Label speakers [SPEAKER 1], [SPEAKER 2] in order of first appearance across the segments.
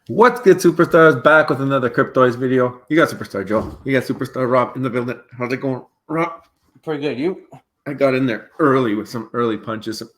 [SPEAKER 1] What's good, superstars? Back with another Cryptoys video. You got Superstar Joe. You got Superstar Rob in the building. How's it going, Rob?
[SPEAKER 2] Pretty good. You?
[SPEAKER 1] I got in there early with some early punches, some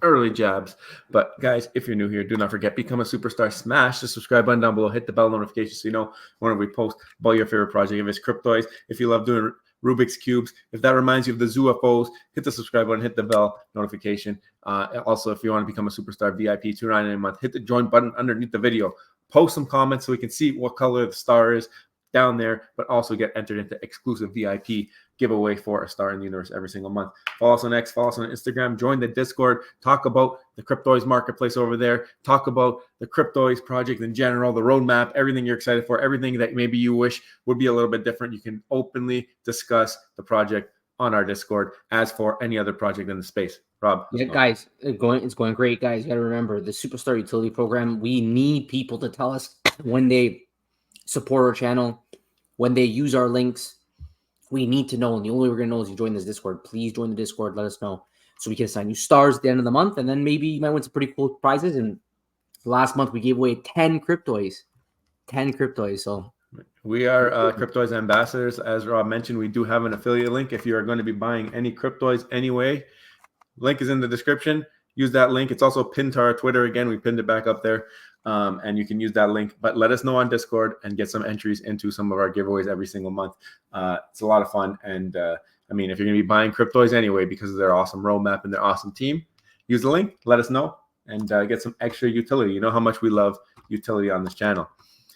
[SPEAKER 1] early jabs. But guys, if you're new here, do not forget, become a superstar. Smash the subscribe button down below. Hit the bell notification so you know whenever we post about your favorite project. If it's Cryptoys, if you love doing Rubik's Cubes, if that reminds you of the ZooFOs, hit the subscribe button, hit the bell notification. Also, if you want to become a superstar VIP, $2.99 a month, hit the join button underneath the video. Post some comments so we can see what color the star is down there, but also get entered into exclusive VIP giveaway for a star in the universe every single month. Follow us on X, follow us on Instagram, join the Discord, talk about the Cryptoys marketplace over there, talk about the Cryptoys project in general, the roadmap, everything you're excited for, everything that maybe you wish would be a little bit different. You can openly discuss the project on our Discord as for any other project in the space. Rob.
[SPEAKER 2] Yeah, guys, it's going great, guys. You got to remember the Superstar Utility Program. We need people to tell us when they support our channel, when they use our links. We need to know, and the only way we're going to know is you join this Discord. Please join the Discord. Let us know so we can assign you stars at the end of the month, and then maybe you might win some pretty cool prizes. And last month we gave away 10 Cryptoys. So
[SPEAKER 1] we are Cryptoys ambassadors. As Rob mentioned, we do have an affiliate link. If you are going to be buying any Cryptoys anyway, link is in the description. Use that link. It's also pinned to our Twitter. Again, we pinned it back up there. And you can use that link. But let us know on Discord and get some entries into some of our giveaways every single month. It's a lot of fun. And I mean, if you're going to be buying Cryptoys anyway because of their awesome roadmap and their awesome team, use the link. Let us know and get some extra utility. You know how much we love utility on this channel.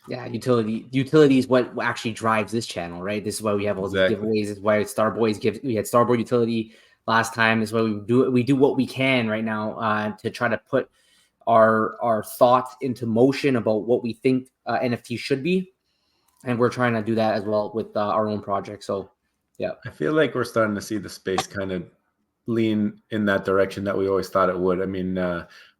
[SPEAKER 2] Yeah, utility is what actually drives this channel, right? This is why we have all these giveaways. This is why Starboys we had Starboy utility last time. This is why we do what we can right now to try to put our thoughts into motion about what we think NFT should be, and we're trying to do that as well with our own project. So yeah,
[SPEAKER 1] I feel like we're starting to see the space kind of lean in that direction that we always thought it would. I mean,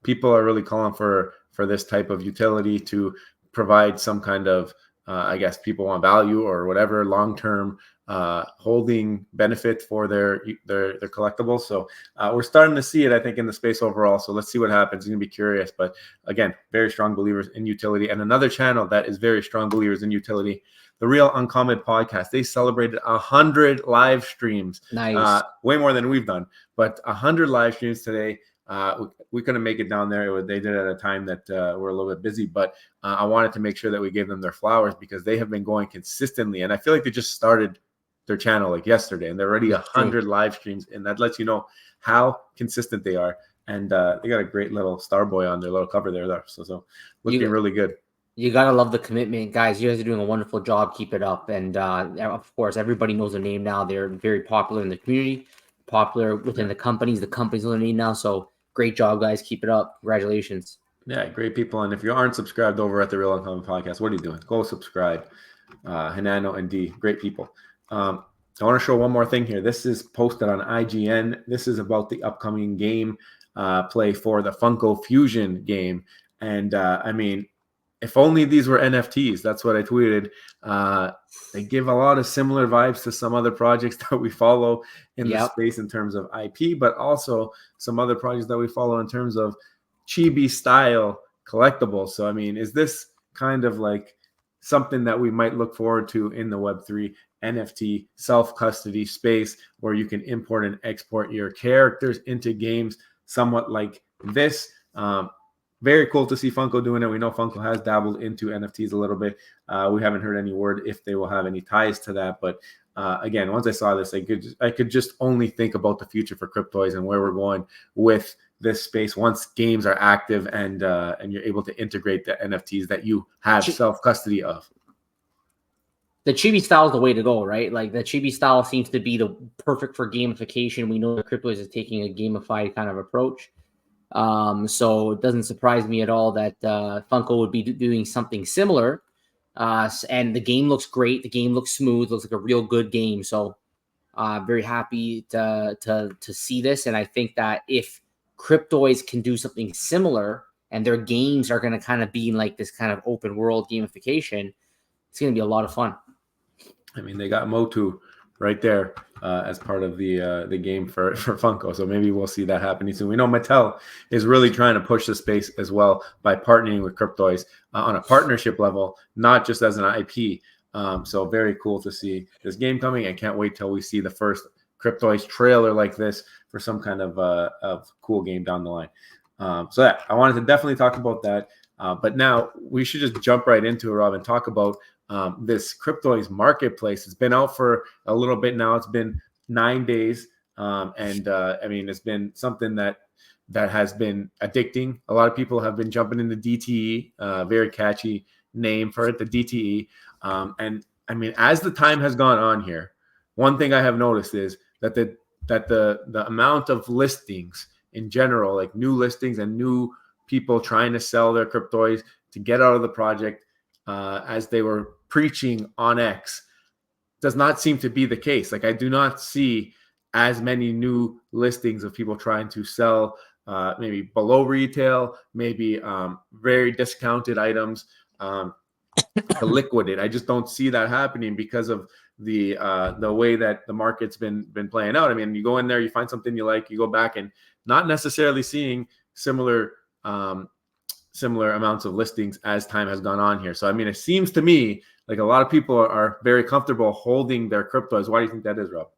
[SPEAKER 1] people are really calling for this type of utility to provide some kind of I guess people want value or whatever long-term holding benefit for their collectibles. So we're starting to see it, I think, in the space overall. So let's see what happens. It's going to be curious. But again, very strong believers in utility. And another channel that is very strong believers in utility, the Real Uncommon Podcast. They celebrated 100 live streams.
[SPEAKER 2] Nice.
[SPEAKER 1] Way more than we've done. But 100 live streams today. We couldn't make it down there. They did it at a time that we're a little bit busy, but I wanted to make sure that we gave them their flowers because they have been going consistently. And I feel like they just started their channel like yesterday and they're already 100 live streams. And that lets you know how consistent they are. And they got a great little star boy on their little cover there. So looking really good.
[SPEAKER 2] You got to love the commitment, guys. You guys are doing a wonderful job. Keep it up. And of course, everybody knows their name now. They're very popular in the community, popular within the companies. The companies know their name now. So great job, guys. Keep it up. Congratulations.
[SPEAKER 1] Yeah, great people. And if you aren't subscribed over at the Real Uncommon Podcast, what are you doing? Go subscribe. Hanano and D, great people. I want to show one more thing here. This is posted on IGN. This is about the upcoming game play for the Funko Fusion game. And I mean, if only these were NFTs. That's what I tweeted. They give a lot of similar vibes to some other projects that we follow in the space in terms of IP, but also some other projects that we follow in terms of chibi style collectibles. So, I mean, is this kind of like something that we might look forward to in the Web3 NFT self-custody space where you can import and export your characters into games somewhat like this? Very cool to see Funko doing it. We know Funko has dabbled into NFTs a little bit. We haven't heard any word if they will have any ties to that. But again, once I saw this, I could just only think about the future for Cryptoys and where we're going with this space once games are active and you're able to integrate the NFTs that you have self-custody of.
[SPEAKER 2] The chibi style is the way to go, right? Like the chibi style seems to be the perfect for gamification. We know that Cryptoys is taking a gamified kind of approach. So it doesn't surprise me at all that Funko would be doing something similar. And the game looks great. The game looks smooth. Looks like a real good game. So very happy to see this. And I think that if Cryptoys can do something similar and their games are going to kind of be like this kind of open world gamification, it's going to be a lot of fun.
[SPEAKER 1] I mean, they got Motu right there as part of the game for Funko. So maybe we'll see that happening soon. We know Mattel is really trying to push the space as well by partnering with Cryptoys on a partnership level, not just as an IP. So very cool to see this game coming. I can't wait till we see the first Cryptoys trailer like this for some kind of cool game down the line. So yeah, I wanted to definitely talk about that. But now we should just jump right into it, Rob, and talk about this Cryptoys marketplace. It's been out for a little bit now. It's been 9 days. I mean, it's been something that has been addicting. A lot of people have been jumping into DTE, very catchy name for it, the DTE. And I mean, as the time has gone on here, one thing I have noticed is that the amount of listings in general, like new listings and new people trying to sell their Cryptoys to get out of the project, as they were preaching on X, does not seem to be the case. Like, I do not see as many new listings of people trying to sell maybe below retail, maybe very discounted items to liquidate. I just don't see that happening because of the way that the market's been playing out. I mean, you go in there, you find something you like, you go back and not necessarily seeing similar amounts of listings as time has gone on here. So, I mean, it seems to me like a lot of people are very comfortable holding their Cryptos. Why do you think that is, Rob?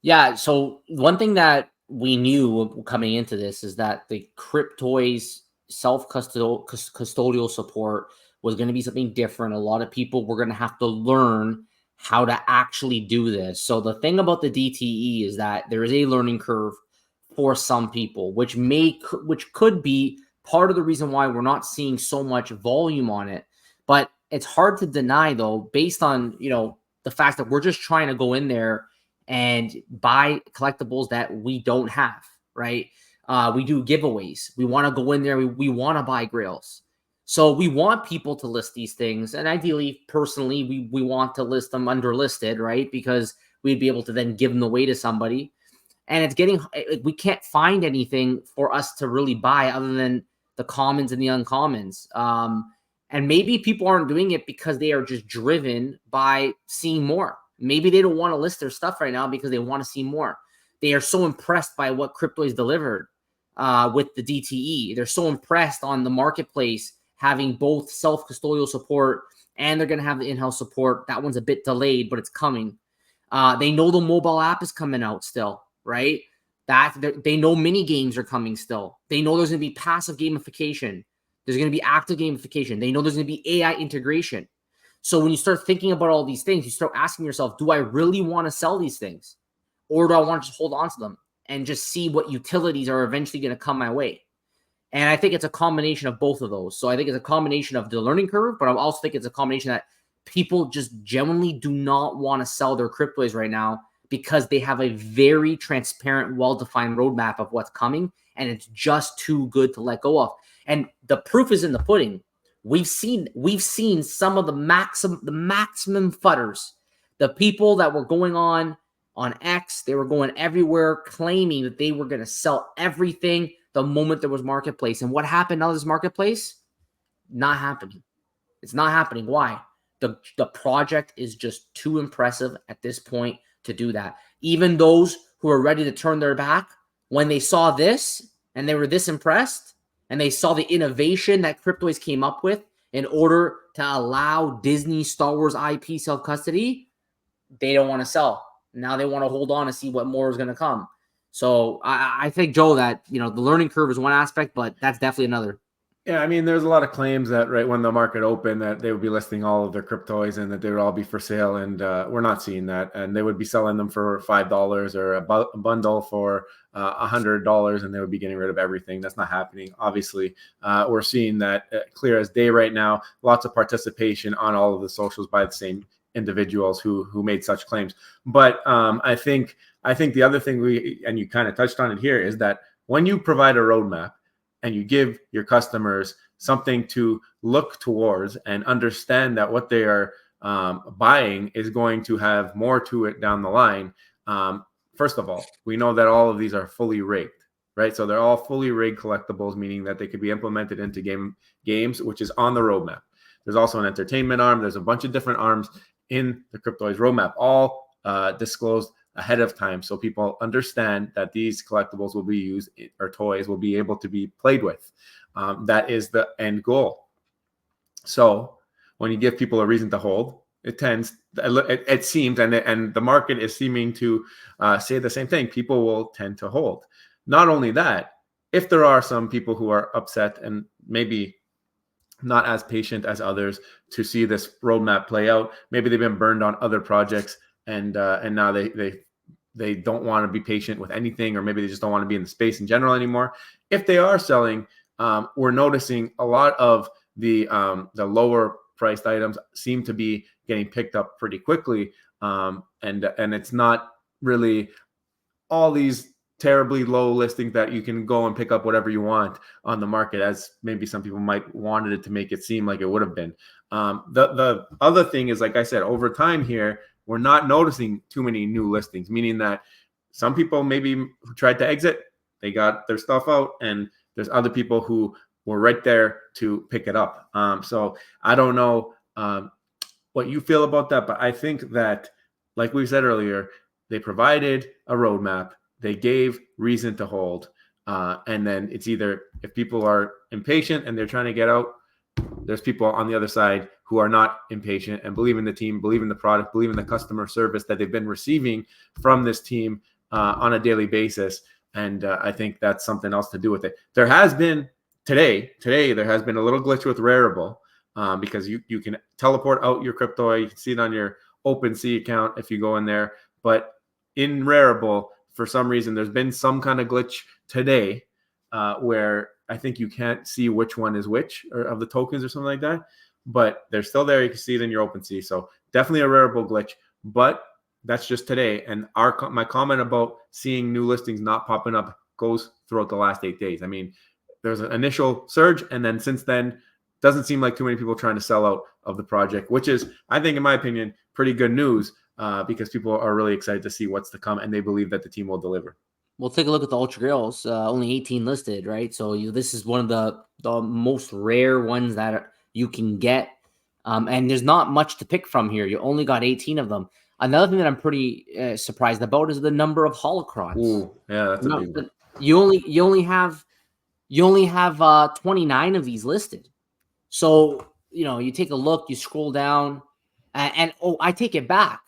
[SPEAKER 2] Yeah. So one thing that we knew coming into this is that the Cryptoys self-custodial support was going to be something different. A lot of people were going to have to learn how to actually do this. So the thing about the DTE is that there is a learning curve for some people, which could be part of the reason why we're not seeing so much volume on it. But it's hard to deny, though, based on, the fact that we're just trying to go in there and buy collectibles that we don't have, right? We do giveaways. We want to go in there. We want to buy grails. So we want people to list these things. And ideally, personally, we want to list them underlisted, right? Because we'd be able to then give them away to somebody. And we can't find anything for us to really buy other than the commons and the uncommons. And maybe people aren't doing it because they are just driven by seeing more. Maybe they don't want to list their stuff right now because they want to see more. They are so impressed by what Cryptoys delivered with the DTE. They're so impressed on the marketplace having both self-custodial support and they're going to have the in-house support. That one's a bit delayed, but it's coming. They know the mobile app is coming out still, right? They know mini games are coming still. They know there's going to be passive gamification. There's going to be active gamification. They know there's going to be AI integration. So when you start thinking about all these things, you start asking yourself, do I really want to sell these things? Or do I want to just hold on to them and just see what utilities are eventually going to come my way? And I think it's a combination of both of those. So I think it's a combination of the learning curve, but I also think it's a combination that people just genuinely do not want to sell their Cryptoys right now because they have a very transparent, well-defined roadmap of what's coming, and it's just too good to let go of. And the proof is in the pudding. We've seen some of the maximum fudders, the people that were going on X, they were going everywhere claiming that they were going to sell everything the moment there was marketplace. And what happened on this marketplace? Not happening. It's not happening. Why? The project is just too impressive at this point to do that. Even those who are ready to turn their back, when they saw this and they were this impressed and they saw the innovation that Cryptoys came up with in order to allow Disney Star Wars IP self-custody, they don't want to sell. Now they want to hold on to see what more is going to come. So I think, Joe, that, the learning curve is one aspect, but that's definitely another.
[SPEAKER 1] Yeah, I mean, there's a lot of claims that right when the market opened that they would be listing all of their Cryptoys and that they would all be for sale, and we're not seeing that. And they would be selling them for $5 or a bundle for $100, and they would be getting rid of everything. That's not happening. Obviously, we're seeing that clear as day right now. Lots of participation on all of the socials by the same individuals who made such claims. But I think the other thing and you kind of touched on it here, is that when you provide a roadmap and you give your customers something to look towards and understand that what they are buying is going to have more to it down the line. First of all, we know that all of these are fully rigged, right? So they're all fully rigged collectibles, meaning that they could be implemented into games, which is on the roadmap. There's also an entertainment arm. There's a bunch of different arms in the Cryptoys roadmap, all disclosed ahead of time so people understand that these collectibles will be used, or toys will be able to be played with. That is the end goal. So when you give people a reason to hold, it seems, and the market is seeming to say the same thing. People will tend to hold. Not only that, if there are some people who are upset and maybe not as patient as others to see this roadmap play out, maybe they've been burned on other projects, and now they don't want to be patient with anything, or maybe they just don't want to be in the space in general anymore. If they are selling, we're noticing a lot of the lower priced items seem to be getting picked up pretty quickly, and it's not really all these terribly low listings that you can go and pick up whatever you want on the market, as maybe some people might wanted it to make it seem like it would have been. The other thing is, like I said, over time here, we're not noticing too many new listings, meaning that some people maybe who tried to exit, they got their stuff out, and there's other people who were right there to pick it up. So I don't know what you feel about that, but I think that, like we said earlier, they provided a roadmap, they gave reason to hold, and then it's either, if people are impatient and they're trying to get out, there's people on the other side who are not impatient and believe in the team, believe in the product, believe in the customer service that they've been receiving from this team on a daily basis. And I think that's something else to do with it. There has been today there has been a little glitch with Rarible, because you can teleport out your Cryptoy. You can see it on your OpenSea account if you go in there. But in Rarible, for some reason, there's been some kind of glitch today where I think you can't see which one is which, or of the tokens or something like that. But they're still there. You can see it in your OpenSea. So definitely a Rarible glitch. But that's just today. And my comment about seeing new listings not popping up goes throughout the last 8 days. I mean, there's an initial surge, and then since then, doesn't seem like too many people trying to sell out of the project, which is, I think, in my opinion, pretty good news, because people are really excited to see what's to come, and they believe that the team will deliver.
[SPEAKER 2] We'll take a look at the Ultra Grails. Only 18 listed, right? So this is one of the most rare ones that you can get, and there's not much to pick from here. You only got 18 of them. Another thing that I'm pretty surprised about is the number of holocrons.
[SPEAKER 1] Ooh, yeah, that's a big one.
[SPEAKER 2] You only have 29 of these listed. So, you take a look, you scroll down, and I take it back.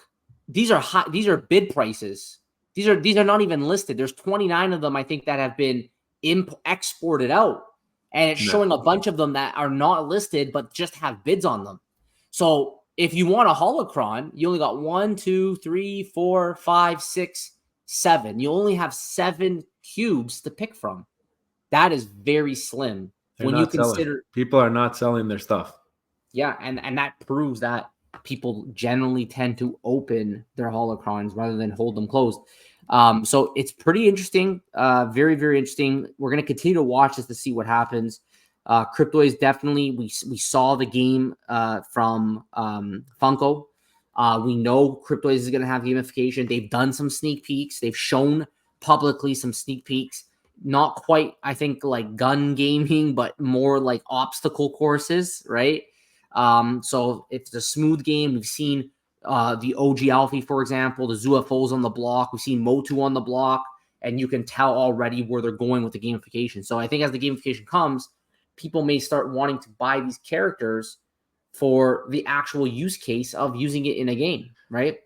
[SPEAKER 2] These are bid prices. These are not even listed. There's 29 of them, I think, that have been exported out, and it's showing a bunch of them that are not listed but just have bids on them. So if you want a holocron, you only got 1, 2, 3, 4, 5, 6, 7. You only have 7 cubes to pick from. That is very slim. When you consider
[SPEAKER 1] people are not selling their stuff.
[SPEAKER 2] Yeah, and that proves that people generally tend to open their holocrons rather than hold them closed. So it's pretty interesting, very, very interesting. We're going to continue to watch this to see what happens. Cryptoys, definitely, we saw the game from Funko. We know Cryptoys is going to have gamification. They've done some sneak peeks. They've shown publicly some sneak peeks. Not quite, I think, like gun gaming, but more like obstacle courses, right? So it's a smooth game. We've seen the OG Alfie, for example, the ZUFOs on the block. We've seen Motu on the block, and you can tell already where they're going with the gamification. So I think as the gamification comes, people may start wanting to buy these characters for the actual use case of using it in a game, right?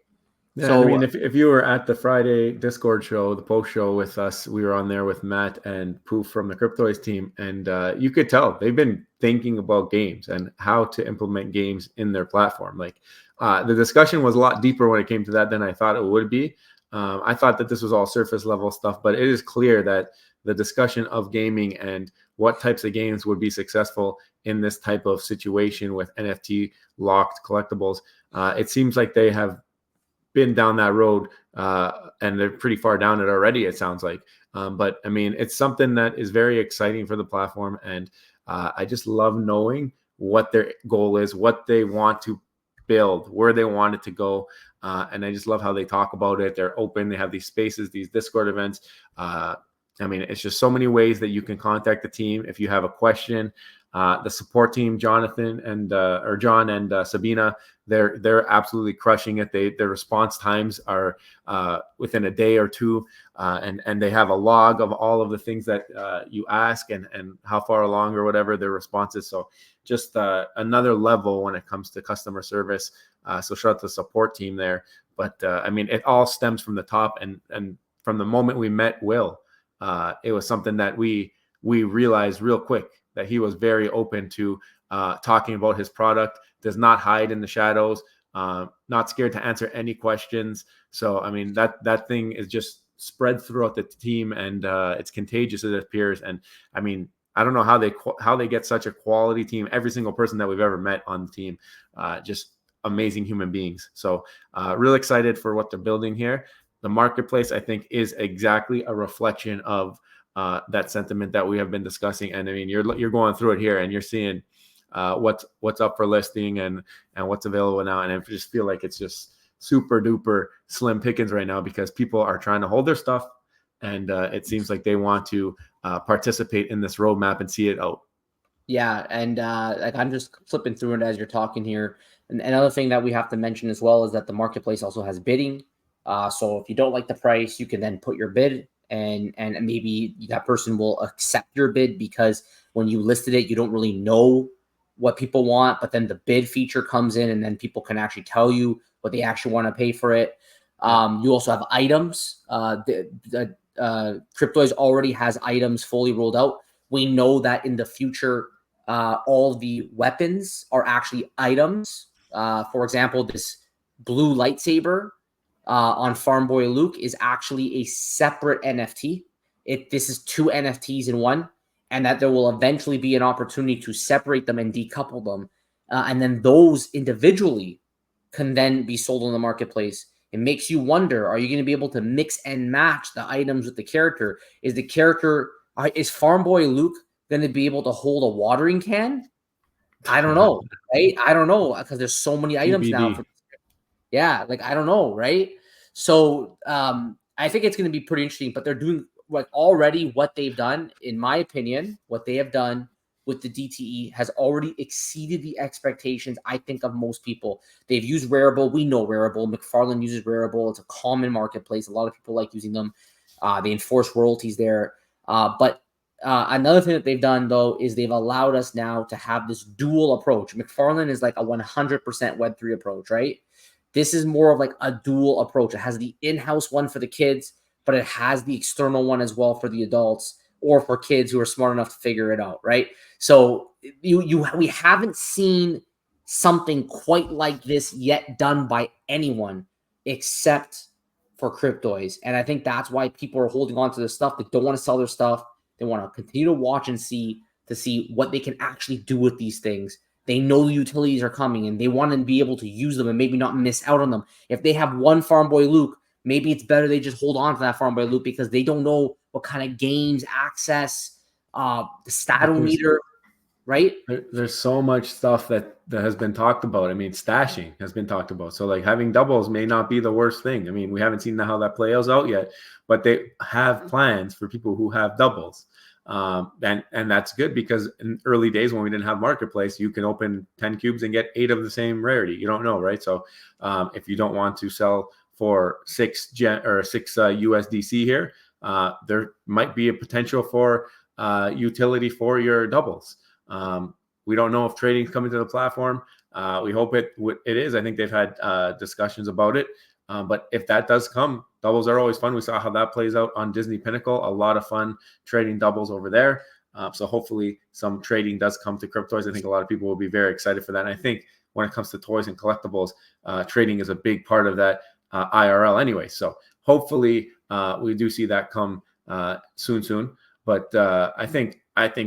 [SPEAKER 1] Yeah, so, I mean, if you were at the Friday Discord show, the post show with us, we were on there with Matt and Poof from the Cryptoys team, and you could tell they've been thinking about games and how to implement games in their platform. Like the discussion was a lot deeper when it came to that than I thought it would be. I thought that this was all surface level stuff, but it is clear that the discussion of gaming and what types of games would be successful in this type of situation with NFT locked collectibles, it seems like they have been down that road, and they're pretty far down it already, it sounds like. But I mean, it's something that is very exciting for the platform, and I just love knowing what their goal is, what they want to build, where they want it to go. And I just love how they talk about it. They're open. They have these spaces, these Discord events. I mean, it's just so many ways that you can contact the team if you have a question. The support team, Jonathan and or John and Sabina, they're absolutely crushing it. Their response times are within a day or two, and they have a log of all of the things that you ask and how far along or whatever their responses. So just another level when it comes to customer service. So shout out to the support team there. But I mean, it all stems from the top, and from the moment we met Will, it was something that we realized real quick that he was very open to talking about his product, does not hide in the shadows, not scared to answer any questions. So, I mean, that thing is just spread throughout the team, and it's contagious, it appears. And I mean, I don't know how they get such a quality team. Every single person that we've ever met on the team, just amazing human beings. So real excited for what they're building here. The marketplace, I think, is exactly a reflection of that sentiment that we have been discussing. And I mean, you're going through it here, and you're seeing what's up for listing and what's available now. And I just feel like it's just super duper slim pickings right now because people are trying to hold their stuff, and it seems like they want to participate in this roadmap and see it out.
[SPEAKER 2] Yeah, and like I'm just flipping through it as you're talking here. And another thing that we have to mention as well is that the marketplace also has bidding. So if you don't like the price, you can then put your bid, and maybe that person will accept your bid because when you listed it, you don't really know what people want, but then the bid feature comes in, and then people can actually tell you what they actually want to pay for it. You also have items. Cryptoys already has items fully rolled out. We know that in the future, all the weapons are actually items. For example, this blue lightsaber on Farm Boy Luke is actually a separate NFT. This is 2 NFTs in one, and that there will eventually be an opportunity to separate them and decouple them. And then those individually can then be sold on the marketplace. It makes you wonder, are you going to be able to mix and match the items with the character? Is Farm Boy Luke going to be able to hold a watering can? I don't know, right? I don't know because there's so many items now. Yeah, like I don't know, right? So I think it's going to be pretty interesting. But they're doing like already what they've done, in my opinion, what they have done with the DTE has already exceeded the expectations, I think, of most people. They've used Rarible. We know Rarible. McFarlane uses Rarible. It's a common marketplace. A lot of people like using them. They enforce royalties there. But another thing that they've done, though, is they've allowed us now to have this dual approach. McFarlane is like a 100% Web3 approach, right? This is more of like a dual approach. It has the in-house one for the kids, but it has the external one as well for the adults or for kids who are smart enough to figure it out, right? So we haven't seen something quite like this yet done by anyone except for Cryptoys. And I think that's why people are holding on to this stuff. They don't want to sell their stuff. They want to continue to watch and see what they can actually do with these things. They know the utilities are coming, and they want to be able to use them and maybe not miss out on them. If they have one Farm Boy Luke, maybe it's better they just hold on to that Farm Boy Luke because they don't know what kind of games access, the statometer, right?
[SPEAKER 1] There's so much stuff that has been talked about. I mean, stashing has been talked about. So like having doubles may not be the worst thing. I mean, we haven't seen how that plays out yet, but they have plans for people who have doubles. And that's good because in early days when we didn't have marketplace, you can open 10 cubes and get 8 of the same rarity. You don't know, right? So if you don't want to sell for 6 USDC here, there might be a potential for utility for your doubles. We don't know if trading's coming to the platform. We hope it is. I think they've had discussions about it. But if that does come, doubles are always fun. We saw how that plays out on Disney Pinnacle. A lot of fun trading doubles over there. So hopefully some trading does come to Cryptoys. I think a lot of people will be very excited for that. And I think when it comes to toys and collectibles, trading is a big part of that IRL anyway. So hopefully we do see that come soon. But I think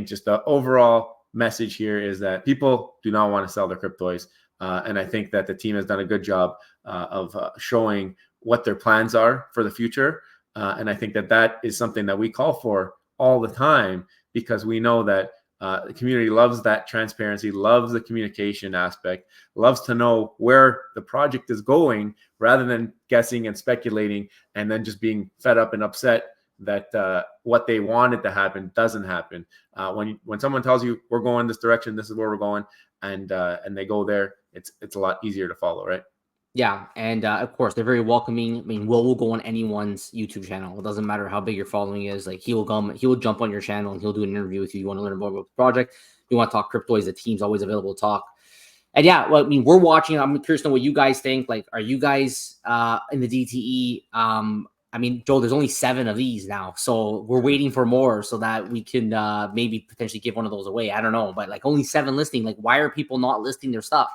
[SPEAKER 1] just the overall message here is that people do not want to sell their Cryptoys. And I think that the team has done a good job of showing what their plans are for the future. And I think that is something that we call for all the time because we know that the community loves that transparency, loves the communication aspect, loves to know where the project is going rather than guessing and speculating and then just being fed up and upset that what they wanted to happen doesn't happen. When someone tells you we're going this direction, this is where we're going, and they go there, it's a lot easier to follow, right?
[SPEAKER 2] Yeah, and of course they're very welcoming. I mean, Will go on anyone's YouTube channel. It doesn't matter how big your following is. Like he will jump on your channel and he'll do an interview with you. You want to learn more about the project? You want to talk Cryptoys? The team's always available to talk. And yeah, well, I mean, we're watching. I'm curious to know what you guys think. Like, are you guys in the DTE? I mean, Joe, there's only 7 of these now, so we're waiting for more so that we can maybe potentially give one of those away. I don't know, but like only 7 listing. Like, why are people not listing their stuff?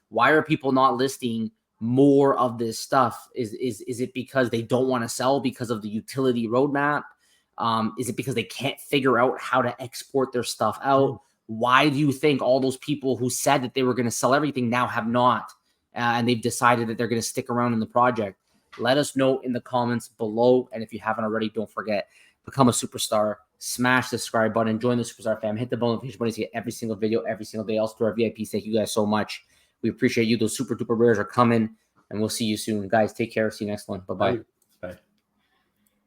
[SPEAKER 2] Why are people not listing more of this stuff? Is it because they don't want to sell because of the utility roadmap? Is it because they can't figure out how to export their stuff out? Why do you think all those people who said that they were going to sell everything now have not, and they've decided that they're going to stick around in the project? Let us know in the comments below. And if you haven't already, don't forget, become a superstar, smash the subscribe button, join the superstar fam, hit the bell notification button to get every single video every single day. Also to our VIPs, thank you guys so much. We appreciate you. Those super duper rares are coming, and we'll see you soon. Guys, take care. See you next one. Bye-bye.